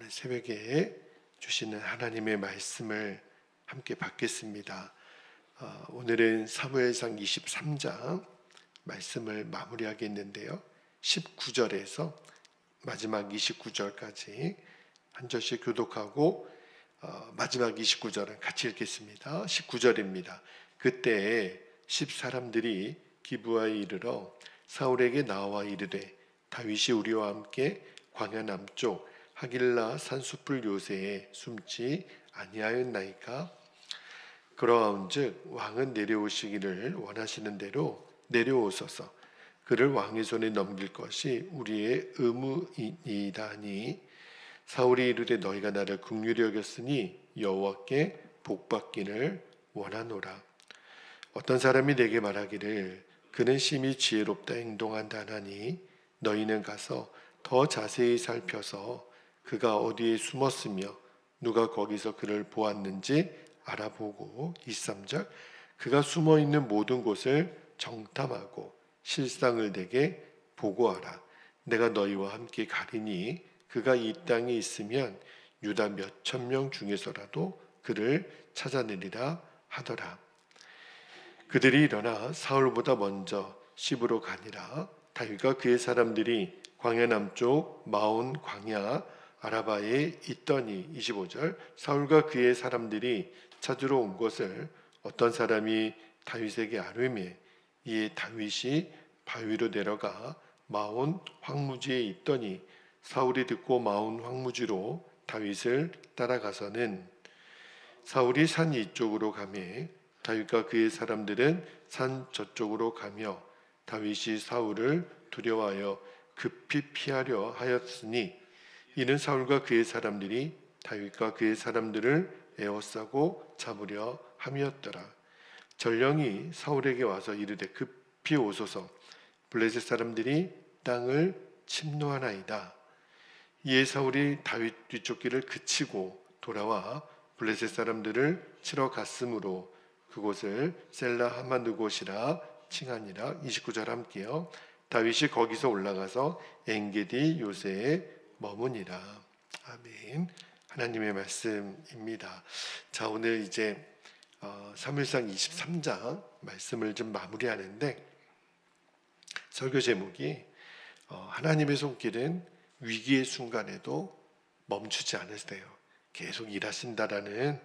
오늘 새벽에 주시는 하나님의 말씀을 함께 받겠습니다. 오늘은 사무엘상 23장 말씀을 마무리하겠는데요. 19절에서 마지막 29절까지 한 절씩 교독하고 마지막 29절은 같이 읽겠습니다. 19절입니다. 그때 10사람들이 기브아에 이르러 사울에게 나와 이르되 다윗이 우리와 함께 광야 남쪽 하길라 산수풀 요새에 숨지 아니하였나이까? 그러한즉 왕은 내려오시기를 원하시는 대로 내려오소서. 그를 왕의 손에 넘길 것이 우리의 의무이니이다 하니 사울이 이르되 너희가 나를 긍휼히 여겼으니 여호와께 복받기를 원하노라. 어떤 사람이 내게 말하기를 그는 심히 지혜롭다 행동한다 하니 너희는 가서 더 자세히 살펴서 그가 어디에 숨었으며 누가 거기서 그를 보았는지 알아보고 23절 그가 숨어있는 모든 곳을 정탐하고 실상을 내게 보고하라. 내가 너희와 함께 가리니 그가 이 땅에 있으면 유다 몇천 명 중에서라도 그를 찾아내리라 하더라. 그들이 일어나 사울보다 먼저 시브로 가니라. 다윗과 그의 사람들이 광야 남쪽 마온 광야 아라바에 있더니 25절 사울과 그의 사람들이 찾으러 온 것을 어떤 사람이 다윗에게 아뢰매 이에 다윗이 바위로 내려가 마온 황무지에 있더니 사울이 듣고 마온 황무지로 다윗을 따라가서는 사울이 산 이쪽으로 가매 다윗과 그의 사람들은 산 저쪽으로 가며 다윗이 사울을 두려워하여 급히 피하려 하였으니 이는 사울과 그의 사람들이 다윗과 그의 사람들을 에워싸고 잡으려 함이었더라. 전령이 사울에게 와서 이르되 급히 오소서. 블레셋 사람들이 땅을 침노하나이다. 이에 사울이 다윗 뒤쫓기를 그치고 돌아와 블레셋 사람들을 치러 갔으므로 그곳을 셀라 하마느곳이라 칭하니라. 29절 함께요. 다윗이 거기서 올라가서 엔게디 요새에 머무니라. 아멘. 하나님의 말씀입니다. 자, 오늘 이제 사무엘상 23장 말씀을 좀 마무리하는데 설교 제목이 하나님의 손길은 위기의 순간에도 멈추지 않으세요. 계속 일하신다라는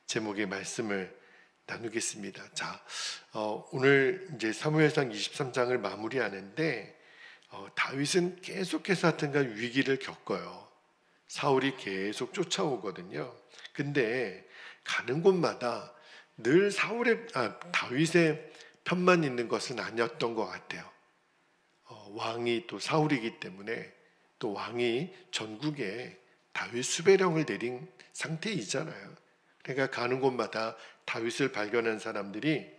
제목의 말씀을 나누겠습니다. 자, 오늘 이제 사무엘상 23장을 마무리하는데 다윗은 계속해서 하여튼간 위기를 겪어요. 사울이 계속 쫓아오거든요. 근데 가는 곳마다 늘 다윗의 편만 있는 것은 아니었던 것 같아요. 왕이 또 사울이기 때문에 또 왕이 전국에 다윗 수배령을 내린 상태이잖아요. 그러니까 가는 곳마다 다윗을 발견한 사람들이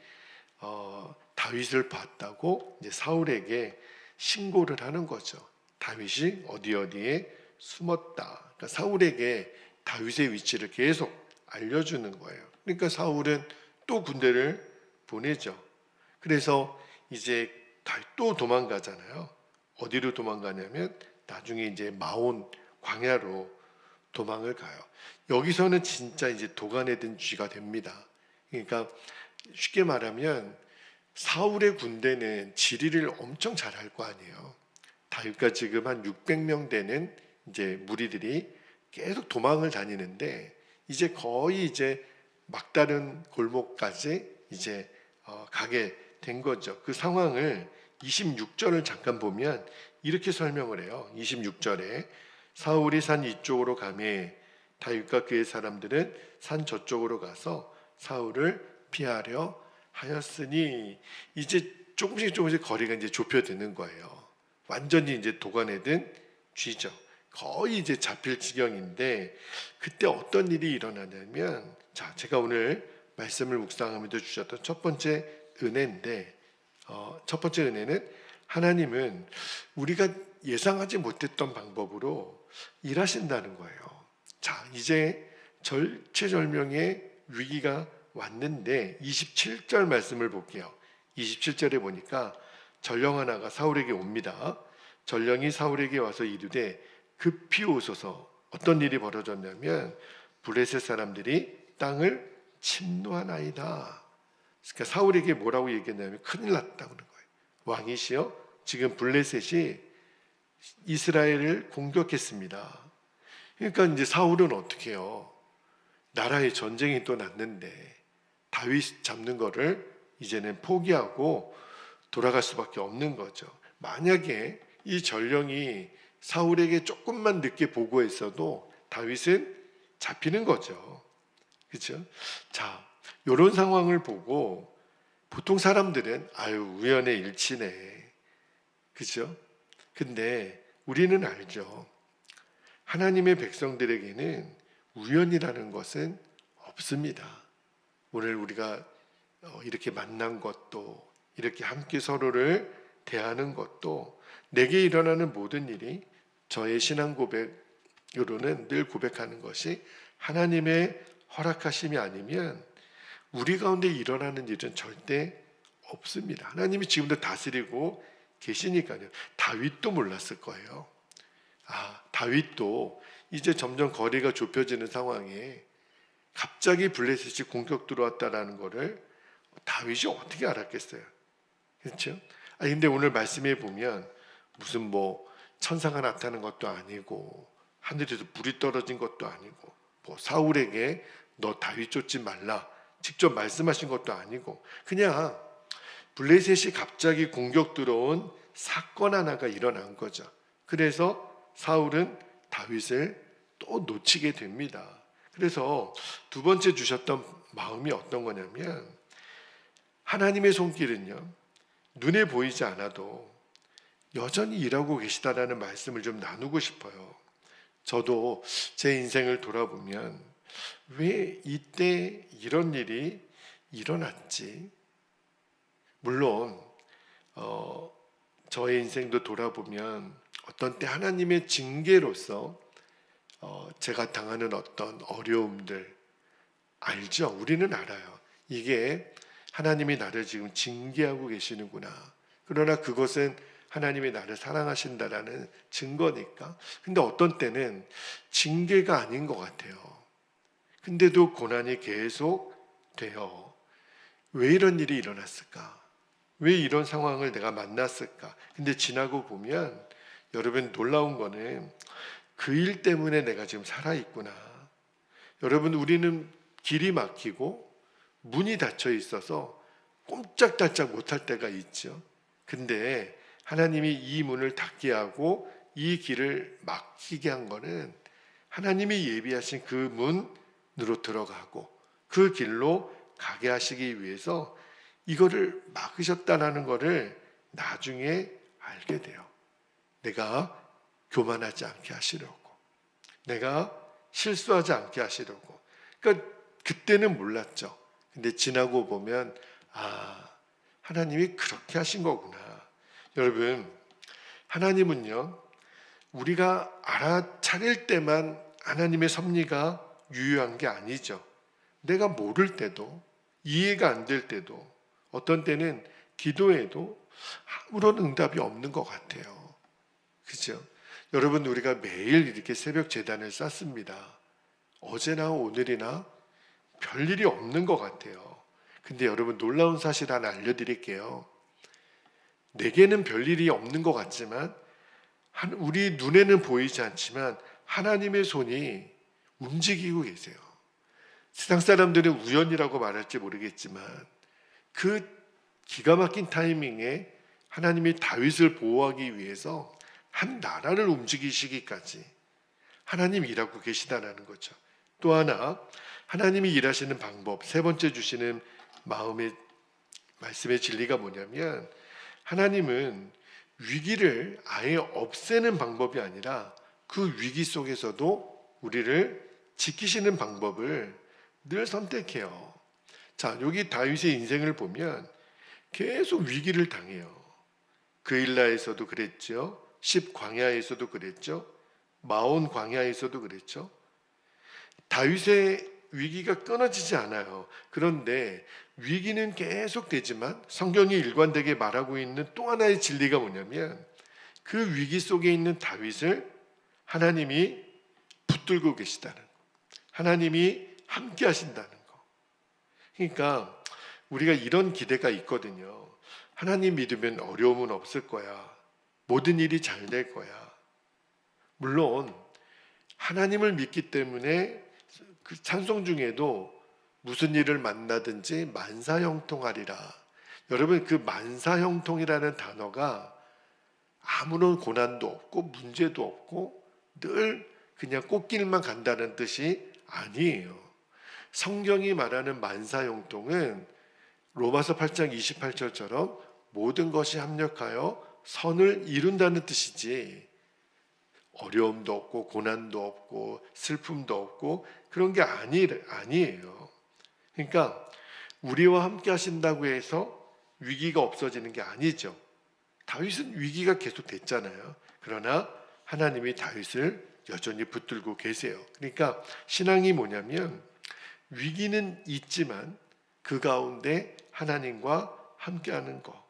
다윗을 봤다고 이제 사울에게 신고를 하는 거죠. 다윗이 어디에 숨었다. 그러니까 사울에게 다윗의 위치를 계속 알려주는 거예요. 그러니까 사울은 또 군대를 보내죠. 그래서 이제 또 도망가잖아요. 어디로 도망가냐면 나중에 이제 마온 광야로 도망을 가요. 여기서는 진짜 이제 도간에 든 쥐가 됩니다. 그러니까 쉽게 말하면 사울의 군대는 지리를 엄청 잘할 거 아니에요. 다윗과 지금 한 600명 되는 이제 무리들이 계속 도망을 다니는데 이제 거의 이제 막다른 골목까지 이제 가게 된 거죠. 그 상황을 26절을 잠깐 보면 이렇게 설명을 해요. 26절에 사울이 산 이쪽으로 가매 다윗과 그의 사람들은 산 저쪽으로 가서 사울을 피하려 하였으니 이제 조금씩 거리가 이제 좁혀드는 거예요. 완전히 이제 도간에 든 쥐죠. 거의 이제 잡힐 지경인데 그때 어떤 일이 일어나냐면 자, 제가 오늘 말씀을 묵상하면서 주셨던 첫 번째 은혜인데 첫 번째 은혜는 하나님은 우리가 예상하지 못했던 방법으로 일하신다는 거예요. 자, 이제 절체절명의 위기가 왔는데 27절 말씀을 볼게요. 27절에 보니까 전령 하나가 사울에게 옵니다. 전령이 사울에게 와서 이르되 급히 오소서. 어떤 일이 벌어졌냐면 블레셋 사람들이 땅을 침노하나이다. 그러니까 사울에게 뭐라고 얘기했냐면 큰일 났다는 거예요. 왕이시여, 지금 블레셋이 이스라엘을 공격했습니다. 그러니까 이제 사울은 어떻게 해요? 나라에 전쟁이 또 났는데 다윗 잡는 거를 이제는 포기하고 돌아갈 수밖에 없는 거죠. 만약에 이 전령이 사울에게 조금만 늦게 보고했어도 다윗은 잡히는 거죠. 그렇죠? 자, 이런 상황을 보고 보통 사람들은 아유, 우연의 일치네. 그렇죠? 근데 우리는 알죠. 하나님의 백성들에게는 우연이라는 것은 없습니다. 오늘 우리가 이렇게 만난 것도, 이렇게 함께 서로를 대하는 것도, 내게 일어나는 모든 일이 저의 신앙 고백으로는 늘 고백하는 것이 하나님의 허락하심이 아니면 우리 가운데 일어나는 일은 절대 없습니다. 하나님이 지금도 다스리고 계시니까요. 다윗도 몰랐을 거예요. 다윗도 이제 점점 거리가 좁혀지는 상황에 갑자기 블레셋이 공격 들어왔다라는 것을 다윗이 어떻게 알았겠어요? 그렇죠? 근데 오늘 말씀에 보면 무슨 뭐 천사가 나타난 것도 아니고 하늘에서 불이 떨어진 것도 아니고 뭐 사울에게 너 다윗 쫓지 말라 직접 말씀하신 것도 아니고 그냥 블레셋이 갑자기 공격 들어온 사건 하나가 일어난 거죠. 그래서 사울은 다윗을 또 놓치게 됩니다. 그래서 두 번째 주셨던 마음이 어떤 거냐면 하나님의 손길은요, 눈에 보이지 않아도 여전히 일하고 계시다라는 말씀을 좀 나누고 싶어요. 저도 제 인생을 돌아보면 왜 이때 이런 일이 일어났지? 물론 저의 인생도 돌아보면 어떤 때 하나님의 징계로서 제가 당하는 어떤 어려움들 알죠? 우리는 알아요. 이게 하나님이 나를 지금 징계하고 계시는구나. 그러나 그것은 하나님이 나를 사랑하신다라는 증거니까. 근데 어떤 때는 징계가 아닌 것 같아요. 근데도 고난이 계속 돼요. 왜 이런 일이 일어났을까? 왜 이런 상황을 내가 만났을까? 근데 지나고 보면 여러분 놀라운 거는 그 일 때문에 내가 지금 살아있구나. 여러분 우리는 길이 막히고 문이 닫혀 있어서 꼼짝달짝 못할 때가 있죠. 근데 하나님이 이 문을 닫게 하고 이 길을 막히게 한 거는 하나님이 예비하신 그 문으로 들어가고 그 길로 가게 하시기 위해서 이거를 막으셨다는 것을 나중에 알게 돼요. 내가 교만하지 않게 하시려고, 내가 실수하지 않게 하시려고. 그러니까 그때는 몰랐죠. 근데 지나고 보면 하나님이 그렇게 하신 거구나. 여러분, 하나님은요, 우리가 알아차릴 때만 하나님의 섭리가 유효한 게 아니죠. 내가 모를 때도, 이해가 안 될 때도, 어떤 때는 기도해도 아무런 응답이 없는 것 같아요. 그죠? 여러분, 우리가 매일 이렇게 새벽 제단을 쌓습니다. 어제나 오늘이나 별일이 없는 것 같아요. 근데 여러분, 놀라운 사실 하나 알려드릴게요. 내게는 별일이 없는 것 같지만 우리 눈에는 보이지 않지만 하나님의 손이 움직이고 계세요. 세상 사람들은 우연이라고 말할지 모르겠지만 그 기가 막힌 타이밍에 하나님이 다윗을 보호하기 위해서 한 나라를 움직이시기까지 하나님이 일하고 계시다는 거죠. 또 하나, 하나님이 일하시는 방법, 세 번째 주시는 말씀의 진리가 뭐냐면 하나님은 위기를 아예 없애는 방법이 아니라 그 위기 속에서도 우리를 지키시는 방법을 늘 선택해요. 자, 여기 다윗의 인생을 보면 계속 위기를 당해요. 그일라에서도 그랬죠. 십광야에서도 그랬죠. 마온 광야에서도 그랬죠. 다윗의 위기가 끊어지지 않아요. 그런데 위기는 계속 되지만 성경이 일관되게 말하고 있는 또 하나의 진리가 뭐냐면 그 위기 속에 있는 다윗을 하나님이 붙들고 계시다는 거. 하나님이 함께 하신다는 거. 그러니까 우리가 이런 기대가 있거든요. 하나님 믿으면 어려움은 없을 거야. 모든 일이 잘 될 거야. 물론 하나님을 믿기 때문에 그 찬송 중에도 무슨 일을 만나든지 만사형통하리라. 여러분, 그 만사형통이라는 단어가 아무런 고난도 없고 문제도 없고 늘 그냥 꽃길만 간다는 뜻이 아니에요. 성경이 말하는 만사형통은 로마서 8장 28절처럼 모든 것이 합력하여 선을 이룬다는 뜻이지, 어려움도 없고 고난도 없고 슬픔도 없고 그런 게 아니에요. 그러니까 우리와 함께 하신다고 해서 위기가 없어지는 게 아니죠. 다윗은 위기가 계속 됐잖아요. 그러나 하나님이 다윗을 여전히 붙들고 계세요. 그러니까 신앙이 뭐냐면 위기는 있지만 그 가운데 하나님과 함께하는 거.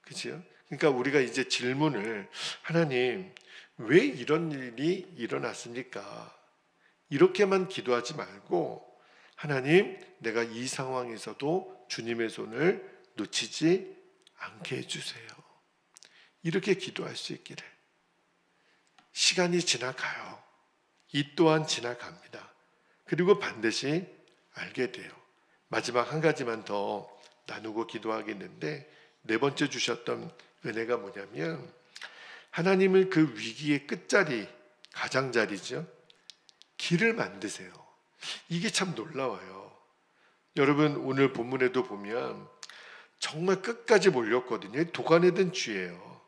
그죠? 그러니까 우리가 이제 질문을, 하나님 왜 이런 일이 일어났습니까? 이렇게만 기도하지 말고, 하나님 내가 이 상황에서도 주님의 손을 놓치지 않게 해주세요. 이렇게 기도할 수 있기를. 시간이 지나가요. 이 또한 지나갑니다. 그리고 반드시 알게 돼요. 마지막 한 가지만 더 나누고 기도하겠는데, 네 번째 주셨던 은혜가 뭐냐면 하나님을 그 위기의 끝자리, 가장자리죠. 길을 만드세요. 이게 참 놀라워요. 여러분, 오늘 본문에도 보면 정말 끝까지 몰렸거든요. 도가내든 쥐예요.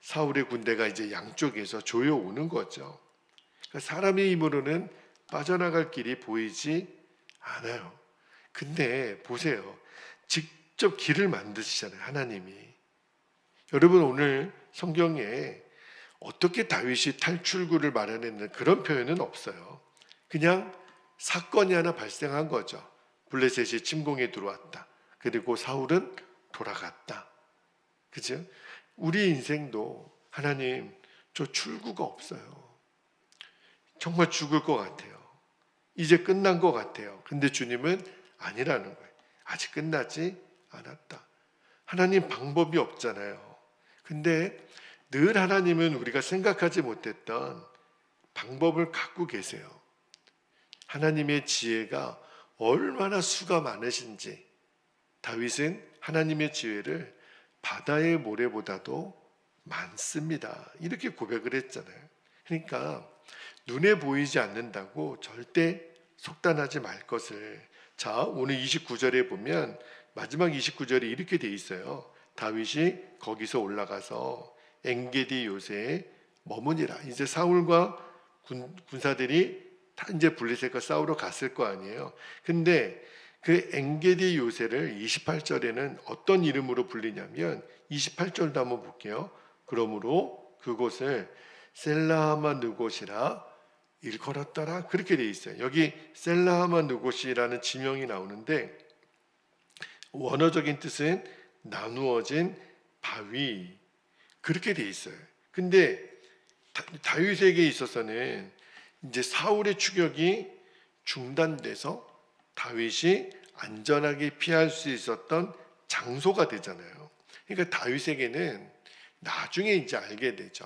사울의 군대가 이제 양쪽에서 조여오는 거죠. 그러니까 사람의 힘으로는 빠져나갈 길이 보이지 않아요. 근데 보세요. 직접 길을 만드시잖아요, 하나님이. 여러분, 오늘 성경에 어떻게 다윗이 탈출구를 마련했는 그런 표현은 없어요. 그냥 사건이 하나 발생한 거죠. 블레셋이 침공에 들어왔다. 그리고 사울은 돌아갔다. 그죠? 우리 인생도 하나님, 저 출구가 없어요. 정말 죽을 것 같아요. 이제 끝난 것 같아요. 근데 주님은 아니라는 거예요. 아직 끝나지 않았다. 하나님 방법이 없잖아요. 근데 늘 하나님은 우리가 생각하지 못했던 방법을 갖고 계세요. 하나님의 지혜가 얼마나 수가 많으신지, 다윗은 하나님의 지혜를 바다의 모래보다도 많습니다. 이렇게 고백을 했잖아요. 그러니까 눈에 보이지 않는다고 절대 속단하지 말 것을. 자, 오늘 29절에 보면 마지막 29절에 이렇게 돼 있어요. 다윗이 거기서 올라가서 엔게디 요새에 머무니라. 이제 사울과 군사들이 다 이제 블레셋과 싸우러 갔을 거 아니에요. 근데 그 엔게디 요새를 28절에는 어떤 이름으로 불리냐면, 28절도 한번 볼게요. 그러므로 그곳을 셀라하마 느곳이라 일컬었더라. 그렇게 돼 있어요. 여기 셀라하마 느곳이라는 지명이 나오는데 원어적인 뜻은 나누어진 바위, 그렇게 돼 있어요. 근데 다윗에게 있어서는 이제 사울의 추격이 중단돼서 다윗이 안전하게 피할 수 있었던 장소가 되잖아요. 그러니까 다윗에게는 나중에 이제 알게 되죠.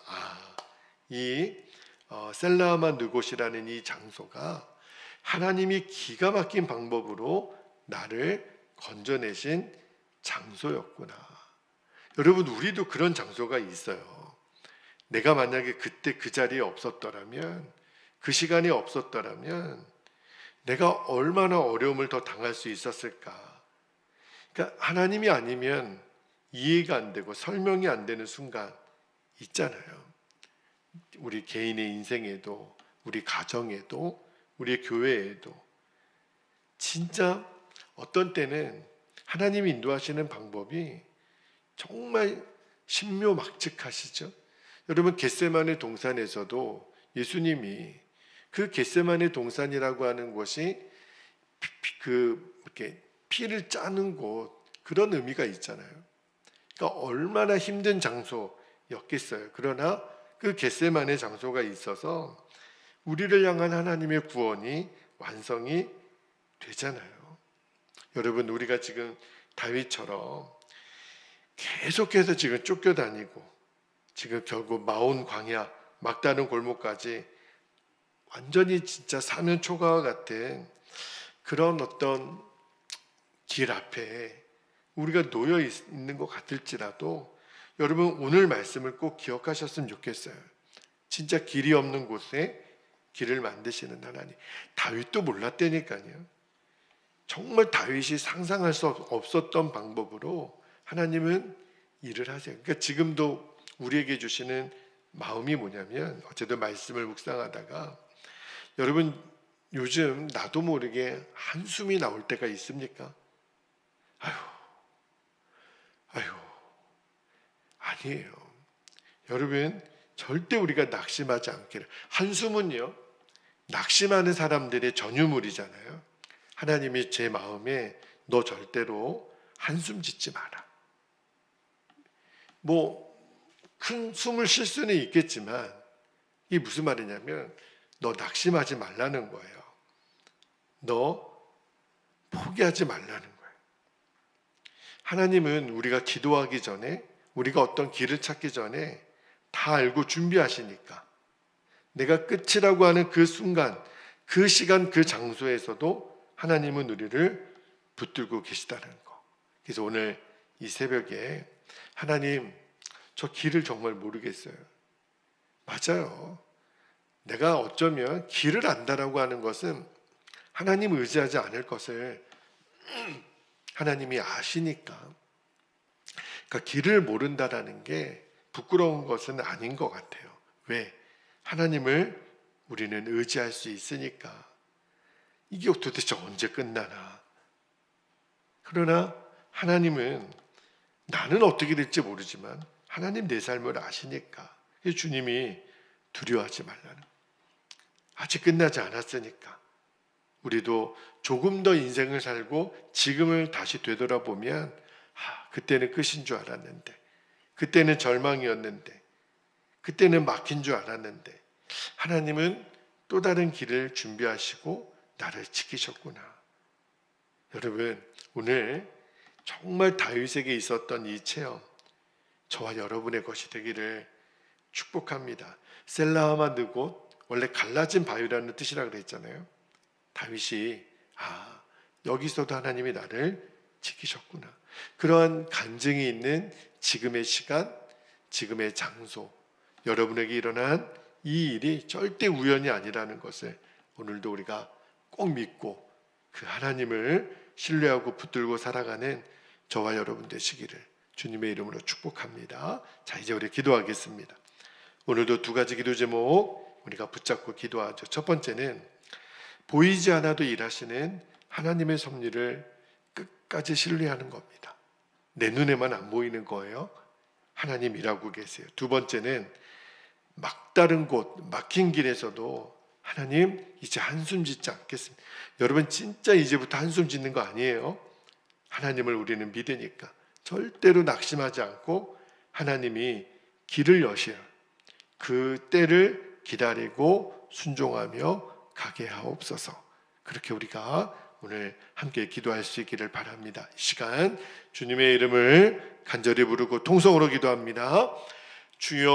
이 셀라마 느곳이라는 이 장소가 하나님이 기가 막힌 방법으로 나를 건져내신 장소였구나. 여러분, 우리도 그런 장소가 있어요. 내가 만약에 그때 그 자리에 없었더라면, 그 시간이 없었더라면 내가 얼마나 어려움을 더 당할 수 있었을까. 그러니까 하나님이 아니면 이해가 안 되고 설명이 안 되는 순간 있잖아요. 우리 개인의 인생에도, 우리 가정에도, 우리 교회에도. 진짜 어떤 때는 하나님이 인도하시는 방법이 정말 신묘막측하시죠. 여러분, 겟세마네 동산에서도 예수님이 그 겟세마네 동산이라고 하는 곳이 이렇게 피를 짜는 곳, 그런 의미가 있잖아요. 그러니까 얼마나 힘든 장소였겠어요. 그러나 그 겟세마네 장소가 있어서 우리를 향한 하나님의 구원이 완성이 되잖아요. 여러분, 우리가 지금 다윗처럼 계속해서 지금 쫓겨다니고 지금 결국 마온 광야 막다른 골목까지 완전히 진짜 사면 초가와 같은 그런 어떤 길 앞에 우리가 놓여 있는 것 같을지라도 여러분, 오늘 말씀을 꼭 기억하셨으면 좋겠어요. 진짜 길이 없는 곳에 길을 만드시는 하나님. 다윗도 몰랐다니까요. 정말 다윗이 상상할 수 없었던 방법으로 하나님은 일을 하세요. 그러니까 지금도 우리에게 주시는 마음이 뭐냐면, 어제도 말씀을 묵상하다가 여러분, 요즘 나도 모르게 한숨이 나올 때가 있습니까? 아유, 아니에요. 여러분, 절대 우리가 낙심하지 않기를. 한숨은요, 낙심하는 사람들의 전유물이잖아요. 하나님이 제 마음에 너 절대로 한숨 짓지 마라. 큰 숨을 쉴 수는 있겠지만 이게 무슨 말이냐면 너 낙심하지 말라는 거예요. 너 포기하지 말라는 거예요. 하나님은 우리가 기도하기 전에, 우리가 어떤 길을 찾기 전에 다 알고 준비하시니까 내가 끝이라고 하는 그 순간, 그 시간, 그 장소에서도 하나님은 우리를 붙들고 계시다는 거. 그래서 오늘 이 새벽에 하나님, 저 길을 정말 모르겠어요. 맞아요. 내가 어쩌면 길을 안다라고 하는 것은 하나님 의지하지 않을 것을 하나님이 아시니까. 그러니까 길을 모른다라는 게 부끄러운 것은 아닌 것 같아요. 왜? 하나님을 우리는 의지할 수 있으니까. 이게 도대체 언제 끝나나. 그러나 하나님은 나는 어떻게 될지 모르지만 하나님 내 삶을 아시니까 주님이 두려워하지 말라는, 아직 끝나지 않았으니까. 우리도 조금 더 인생을 살고 지금을 다시 되돌아보면 그때는 끝인 줄 알았는데, 그때는 절망이었는데, 그때는 막힌 줄 알았는데 하나님은 또 다른 길을 준비하시고 나를 지키셨구나. 여러분, 오늘 정말 다윗에게 있었던 이 체험, 저와 여러분의 것이 되기를 축복합니다. 셀라하만 곧 원래 갈라진 바위라는 뜻이라 그랬잖아요. 다윗이 여기서도 하나님이 나를 지키셨구나. 그러한 간증이 있는 지금의 시간, 지금의 장소, 여러분에게 일어난 이 일이 절대 우연이 아니라는 것을 오늘도 우리가 꼭 믿고 그 하나님을 신뢰하고 붙들고 살아가는 저와 여러분 되시기를 주님의 이름으로 축복합니다. 자, 이제 우리 기도하겠습니다. 오늘도 두 가지 기도 제목 우리가 붙잡고 기도하죠. 첫 번째는 보이지 않아도 일하시는 하나님의 섭리를 끝까지 신뢰하는 겁니다. 내 눈에만 안 보이는 거예요. 하나님 일하고 계세요. 두 번째는 막다른 곳, 막힌 길에서도 하나님 이제 한숨 짓지 않겠습니다. 여러분, 진짜 이제부터 한숨 짓는 거 아니에요. 하나님을 우리는 믿으니까 절대로 낙심하지 않고 하나님이 길을 여셔요. 그 때를 기다리고 순종하며 가게 하옵소서. 그렇게 우리가 오늘 함께 기도할 수 있기를 바랍니다. 이 시간 주님의 이름을 간절히 부르고 통성으로 기도합니다. 주여